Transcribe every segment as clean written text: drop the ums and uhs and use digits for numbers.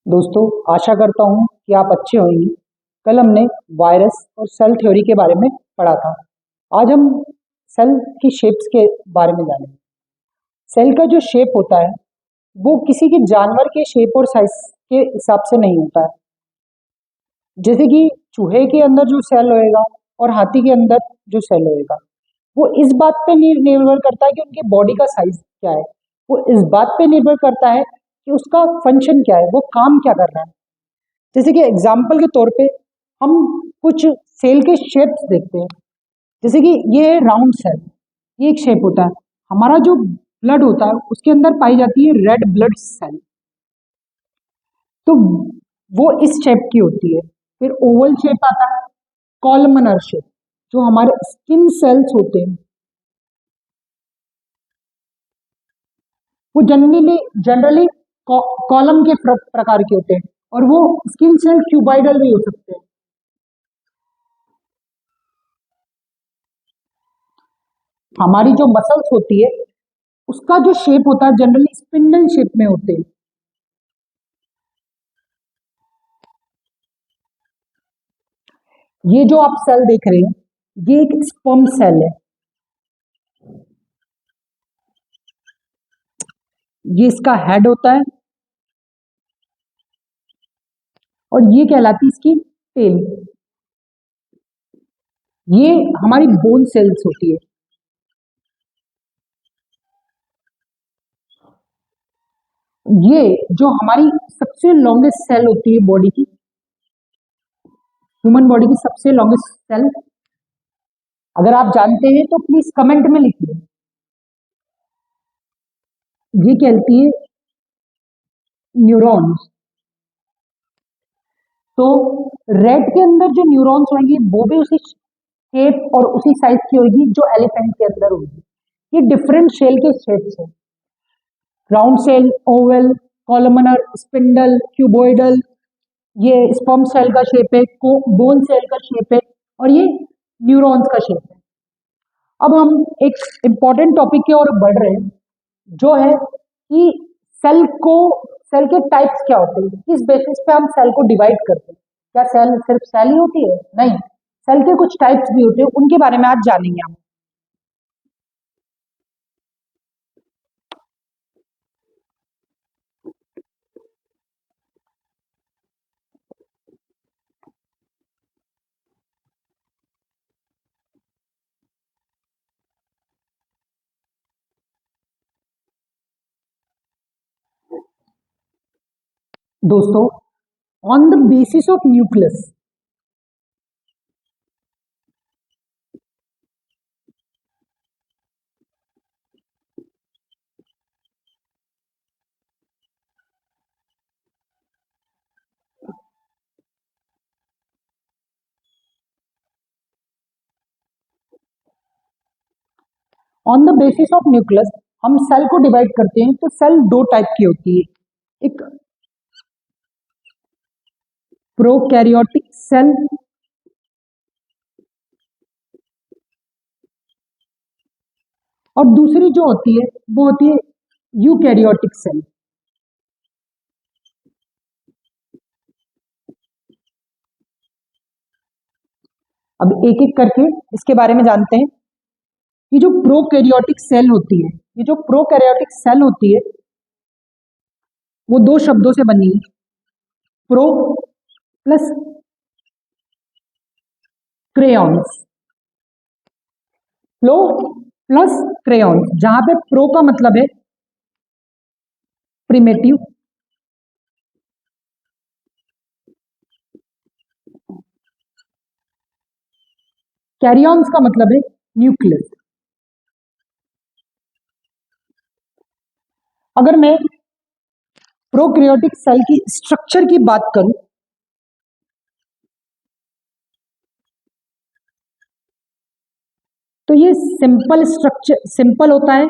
दोस्तों, आशा करता हूँ कि आप अच्छे होंगे। कल हमने वायरस और सेल थ्योरी के बारे में पढ़ा था। आज हम सेल की शेप्स के बारे में जानेंगे। सेल का जो शेप होता है वो किसी के जानवर के शेप और साइज के हिसाब से नहीं होता है। जैसे कि चूहे के अंदर जो सेल होएगा और हाथी के अंदर जो सेल होएगा, वो इस बात पे निर्भर करता है कि उनके बॉडी का साइज क्या है। वो इस बात पे निर्भर करता है कि उसका फंक्शन क्या है, वो काम क्या कर रहा है। जैसे कि एग्जाम्पल के तौर पे हम कुछ सेल के शेप्स देखते हैं। जैसे कि ये है राउंड सेल, ये एक शेप होता है। हमारा जो ब्लड होता है उसके अंदर पाई जाती है रेड ब्लड सेल, तो वो इस शेप की होती है। फिर ओवल शेप आता है, कॉलमनर शेप। जो हमारे स्किन सेल्स होते हैं वो जनरली जनरली कॉलम के प्रकार के होते हैं, और वो स्किन सेल क्यूबाइडल भी हो सकते हैं। हमारी जो मसल्स होती है उसका जो शेप होता है जनरली स्पिंडल शेप में होते हैं। ये जो आप सेल देख रहे हैं ये एक स्पर्म सेल है। ये इसका हेड होता है और ये कहलाती है इसकी टेल। ये हमारी बोन सेल्स होती है। ये जो हमारी सबसे लॉन्गेस्ट सेल होती है बॉडी की, ह्यूमन बॉडी की सबसे लॉन्गेस्ट सेल, अगर आप जानते हैं तो प्लीज कमेंट में लिखिए। ये कहती है न्यूरॉन्स। तो रेड के अंदर जो न्यूरॉन्स होंगे वो भी उसी शेप और उसी साइज की होगी जो एलिफेंट के अंदर होगी। ये डिफरेंट शेल के शेप्स हैं। Round cell, oval, columnar, spindle, cuboidal. ये स्पर्म सेल का शेप है, बोन सेल का शेप है, और ये न्यूरॉन्स का शेप है। अब हम एक इंपॉर्टेंट टॉपिक की ओर बढ़ रहे हैं, जो है कि सेल को सेल के टाइप्स क्या होते हैं, किस बेसिस पे हम सेल को डिवाइड करते हैं। क्या सेल सिर्फ सेल ही होती है? नहीं, सेल के कुछ टाइप्स भी होते हैं, उनके बारे में आज जानेंगे हम। दोस्तों, on the basis of nucleus, on the basis of nucleus हम सेल को डिवाइड करते हैं। तो सेल दो टाइप की होती है, एक प्रोकैरियोटिक सेल और दूसरी जो होती है वो होती है यूकैरियोटिक सेल। अब एक एक करके इसके बारे में जानते हैं। ये जो प्रोकैरियोटिक सेल होती है, ये जो प्रोकैरियोटिक सेल होती है वो दो शब्दों से बनी है, pro plus crayons. Pro plus crayons, जहां पे प्रो का मतलब है प्रिमेटिव, कैरियॉन्स का मतलब है न्यूक्लियस। अगर मैं प्रोकैरियोटिक सेल की स्ट्रक्चर की बात करूं तो ये सिंपल स्ट्रक्चर सिंपल होता है,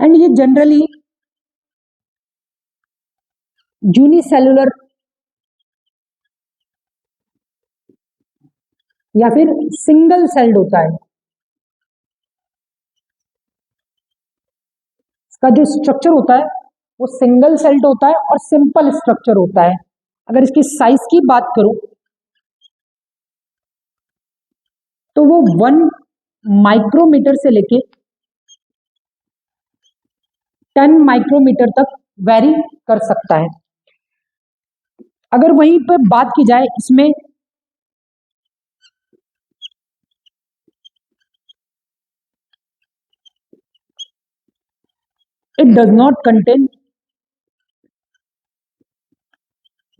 एंड ये जनरली यूनिसेलुलर या फिर सिंगल सेल्ड होता है। इसका जो स्ट्रक्चर होता है वो सिंगल सेल्ड होता है और सिंपल स्ट्रक्चर होता है। अगर इसकी साइज की बात करूं तो वो 1 माइक्रोमीटर से लेके 10 माइक्रोमीटर तक वेरी कर सकता है। अगर वहीं पर बात की जाए इसमें it does not contain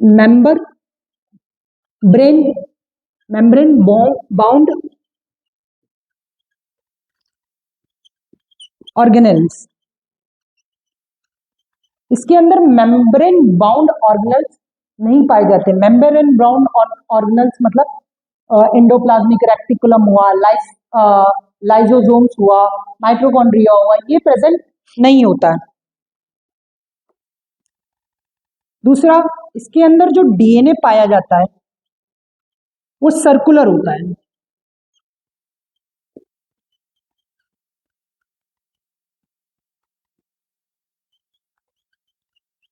member brain membrane bound organelles। इसके अंदर मेम्ब्रेन बाउंड ऑर्गेनल्स नहीं पाए जाते। मेम्ब्रेन बाउंड ऑर्गेनल्स मतलब एंडोप्लाज्मिक रेटिकुलम हुआ, लाइसोसोम्स हुआ, माइटोकॉन्ड्रिया हुआ, ये प्रेजेंट नहीं होता है। दूसरा, इसके अंदर जो डीएनए पाया जाता है वो सर्कुलर होता है।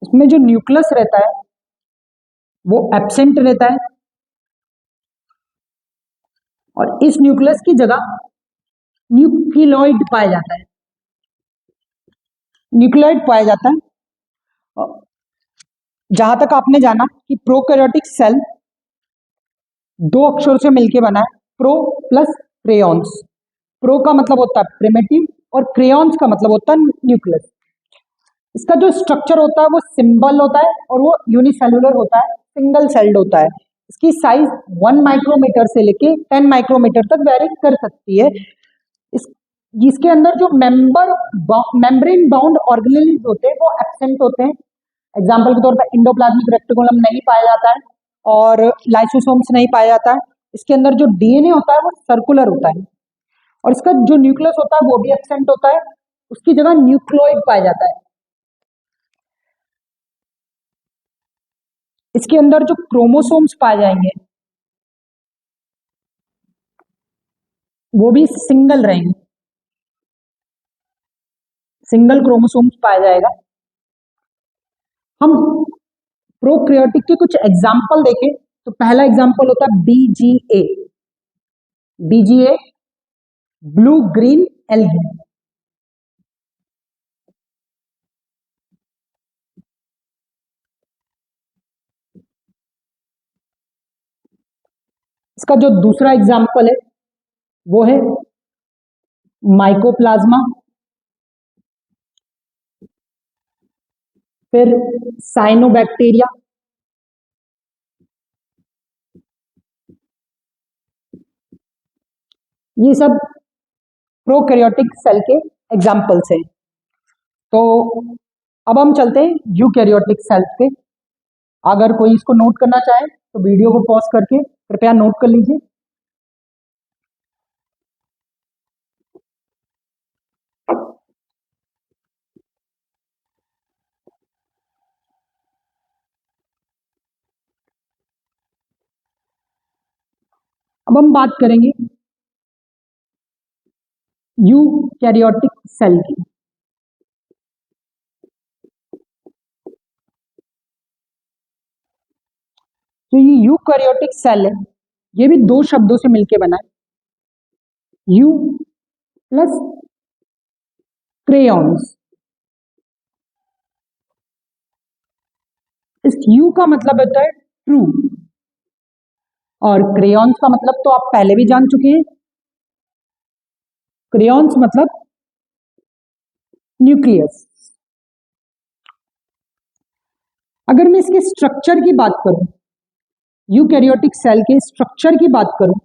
इसमें जो न्यूक्लियस रहता है वो एब्सेंट रहता है और इस न्यूक्लियस की जगह न्यूक्लियोइड पाया जाता है। न्यूक्लियोइड पाया जाता है। जहां तक आपने जाना कि प्रोकैरियोटिक सेल 2 अक्षरों से मिलकर बना है, प्रो प्लस क्रेयॉन्स। प्रो का मतलब होता है प्रिमिटिव और क्रेयॉन्स का मतलब होता है न्यूक्लियस। इसका जो स्ट्रक्चर होता है वो सिंबल होता है और वो यूनिसेलुलर होता है, सिंगल सेल्ड होता है। इसकी साइज 1 माइक्रोमीटर से लेके 10 माइक्रोमीटर तक वेरी कर सकती है। इस जिसके अंदर जो मेम्ब्रेन बाउंड ऑर्गेनेल्स होते हैं वो एब्सेंट होते हैं। एग्जाम्पल के तौर पर इंडोप्लाज्मिक रेटिकुलम नहीं पाया जाता है और लाइसोसोम्स नहीं पाया जाता है। इसके अंदर जो डीएनए होता है वो सर्कुलर होता है और इसका जो न्यूक्लियस होता है वो भी एब्सेंट होता है, उसकी जगह न्यूक्लियोइड पाया जाता है। इसके अंदर जो क्रोमोसोम्स पाए जाएंगे वो भी सिंगल रहेंगे, सिंगल क्रोमोसोम्स पाया जाएगा। हम प्रोकैरियोटिक के कुछ एग्जाम्पल देखें तो पहला एग्जाम्पल होता है BGA. BGA blue green algae. इसका जो दूसरा एग्जाम्पल है वो है माइकोप्लाज्मा, फिर साइनोबैक्टीरिया, ये सब प्रोकैरियोटिक सेल के एग्जाम्पल्स हैं। तो अब हम चलते हैं यूकैरियोटिक सेल्स पे। अगर कोई इसको नोट करना चाहे तो वीडियो को पॉज करके कृपया नोट कर लीजिए। अब हम बात करेंगे यूकैरियोटिक सेल की। तो ये यूकैरियोटिक सेल है, ये भी 2 शब्दों से मिलकर बना है, यू प्लस क्रेयॉन्स। इस यू का मतलब होता है ट्रू और क्रेयॉन्स का मतलब तो आप पहले भी जान चुके हैं, क्रेयॉन्स मतलब न्यूक्लियस। अगर मैं इसके स्ट्रक्चर की बात करूं, यूकैरियोटिक सेल के स्ट्रक्चर की बात करूं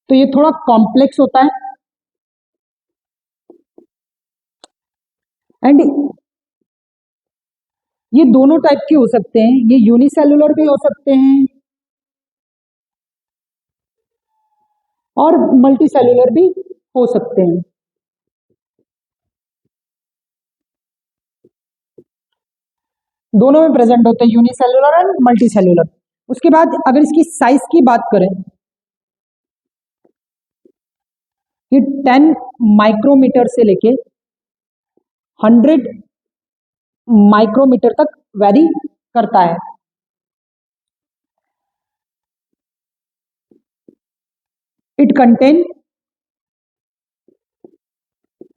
तो ये थोड़ा कॉम्प्लेक्स होता है एंड ये दोनों टाइप के हो सकते हैं, ये यूनिसेलुलर भी हो सकते हैं और मल्टी सेलुलर भी हो सकते हैं। दोनों में प्रेजेंट होते हैं, यूनिसेलुलर एंड मल्टी सेलुलर। उसके बाद अगर इसकी साइज की बात करें, ये 10 माइक्रोमीटर से लेके 100 माइक्रोमीटर तक वेरी करता है। It contain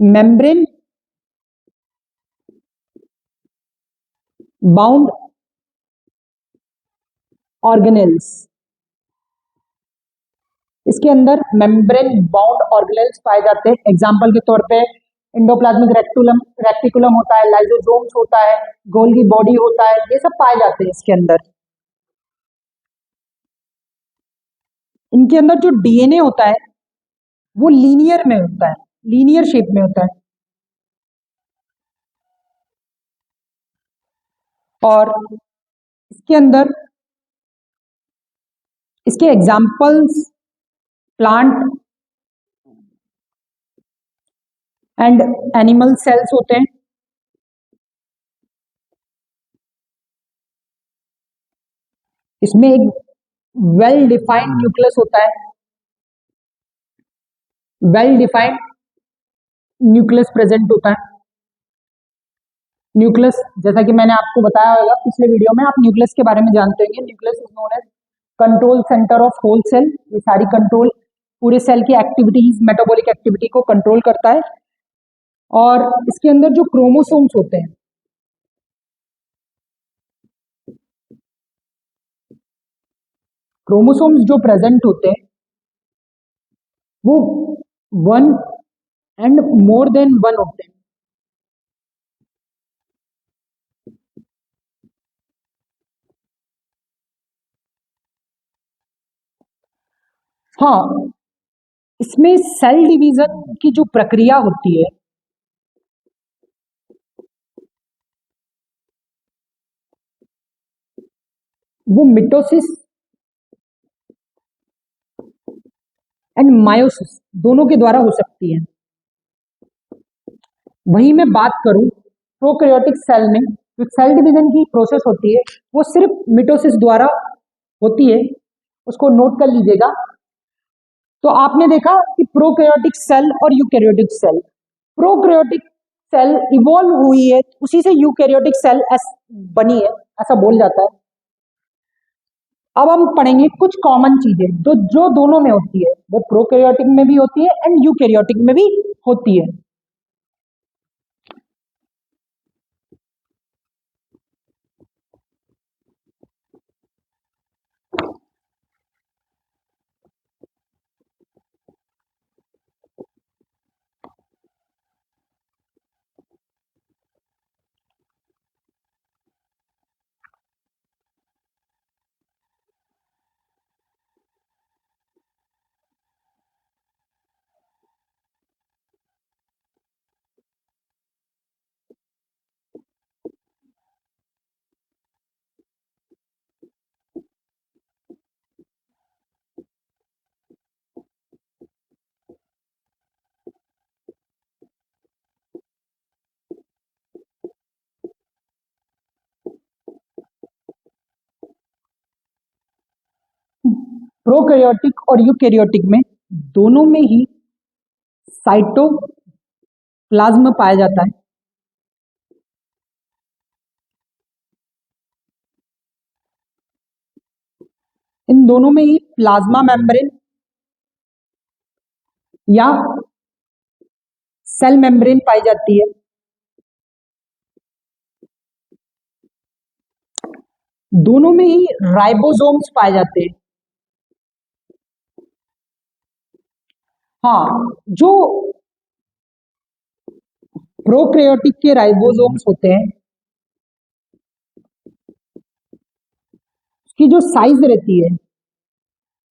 membrane bound organelles. इसके अंदर मेम्ब्रेन बाउंड ऑर्गेनेल्स पाए जाते हैं। एग्जाम्पल के तौर पे एंडोप्लाज्मिक रेक्टिकुलम होता है, लाइसोसोम्स होता है, गोल्गी बॉडी होता है, ये सब पाए जाते हैं इसके अंदर। इनके अंदर जो डीएनए होता है वो लीनियर में होता है, लीनियर शेप में होता है। और इसके अंदर इसके examples plant and animal cells होते हैं। इसमें एक वेल डिफाइंड न्यूक्लियस होता है, वेल डिफाइंड न्यूक्लियस प्रेजेंट होता है। न्यूक्लियस, जैसा कि मैंने आपको बताया होगा पिछले वीडियो में, आप न्यूक्लियस के बारे में जानते होंगे। Nucleus is known as control centre of whole cell. ये सारी कंट्रोल पूरे सेल की एक्टिविटीज, मेटाबॉलिक एक्टिविटी को कंट्रोल करता है। और इसके अंदर जो क्रोमोसोम्स होते हैं, क्रोमोसोम्स जो प्रेजेंट होते हैं वो one and more than one होते हैं। हाँ, इसमें सेल डिवीजन की जो प्रक्रिया होती है वो मिटोसिस एंड मायोसिस दोनों के द्वारा हो सकती है। वहीं मैं बात करूं प्रोकैरियोटिक सेल में, जो सेल डिवीजन की प्रोसेस होती है वो सिर्फ मिटोसिस द्वारा होती है, उसको नोट कर लीजिएगा। तो आपने देखा कि प्रोकैरियोटिक सेल और eukaryotic cell, prokaryotic cell evolve हुई है, उसी से यूकैरियोटिक सेल बनी है, ऐसा बोल जाता है। अब हम पढ़ेंगे कुछ कॉमन चीजें जो दोनों में होती है, वो प्रोकैरियोटिक में भी होती है एंड यूकैरियोटिक में भी होती है। प्रोकैरियोटिक और यूकैरियोटिक में दोनों में ही साइटोप्लाज्म पाया जाता है। इन दोनों में ही प्लाज्मा मेम्ब्रेन या सेल मेम्ब्रेन पाई जाती है। दोनों में ही राइबोसोम्स पाए जाते हैं। हाँ, जो प्रोकैरियोटिक के राइबोसोम्स होते हैं उसकी जो साइज रहती है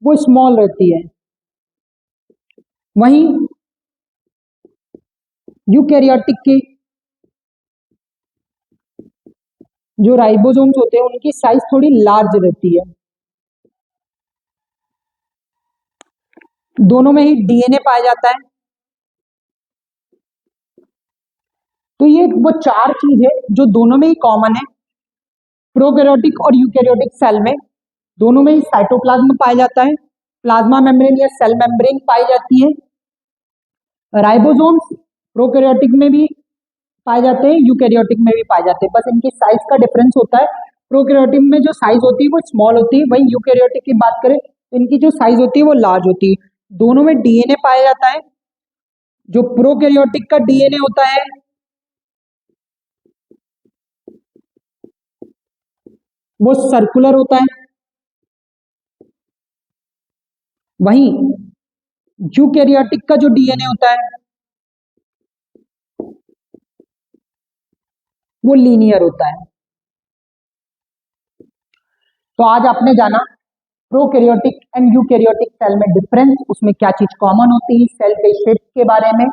वो स्मॉल रहती है। वहीं यूकैरियोटिक के जो राइबोसोम्स होते हैं उनकी साइज थोड़ी लार्ज रहती है। दोनों में ही डीएनए पाया जाता है। तो ये वो चार चीज है जो दोनों में ही कॉमन है। प्रोकैरियोटिक और यूकैरियोटिक सेल में दोनों में ही साइटोप्लाज्म पाया जाता है, प्लाज्मा मेम्ब्रेन या सेल मेम्ब्रेन पाई जाती है। राइबोसोम्स प्रोकैरियोटिक में भी पाए जाते हैं, यूकैरियोटिक में भी पाए जाते हैं, बस इनकी साइज का डिफरेंस होता है। प्रोकैरियोटिक में जो साइज होती है वो स्मॉल होती है, वही यूकैरियोटिक की बात करें तो इनकी जो साइज होती है वो लार्ज होती है। दोनों में डीएनए पाया जाता है। जो प्रोकैरियोटिक का डीएनए होता है वो सर्कुलर होता है, वहीं यूकैरियोटिक का जो डीएनए होता है वो लीनियर होता है। तो आज आपने जाना प्रोकैरियोटिक एंड यूकैरियोटिक सेल में डिफरेंस, उसमें क्या चीज कॉमन होती है, सेल के शेप के बारे में।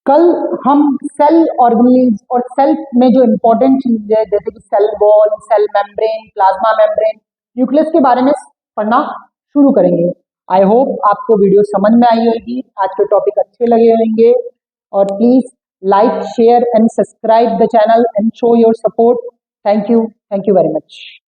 कल हम सेल ऑर्गेनेल्स और सेल में जो इंपॉर्टेंट चीज है जैसे कि cell wall, cell membrane, plasma membrane, nucleus के बारे में पढ़ना शुरू करेंगे। आई होप आपको वीडियो समझ में आई होगी, आज के टॉपिक अच्छे लगे होंगे, और please like share and subscribe the channel and show your support. Thank you very much.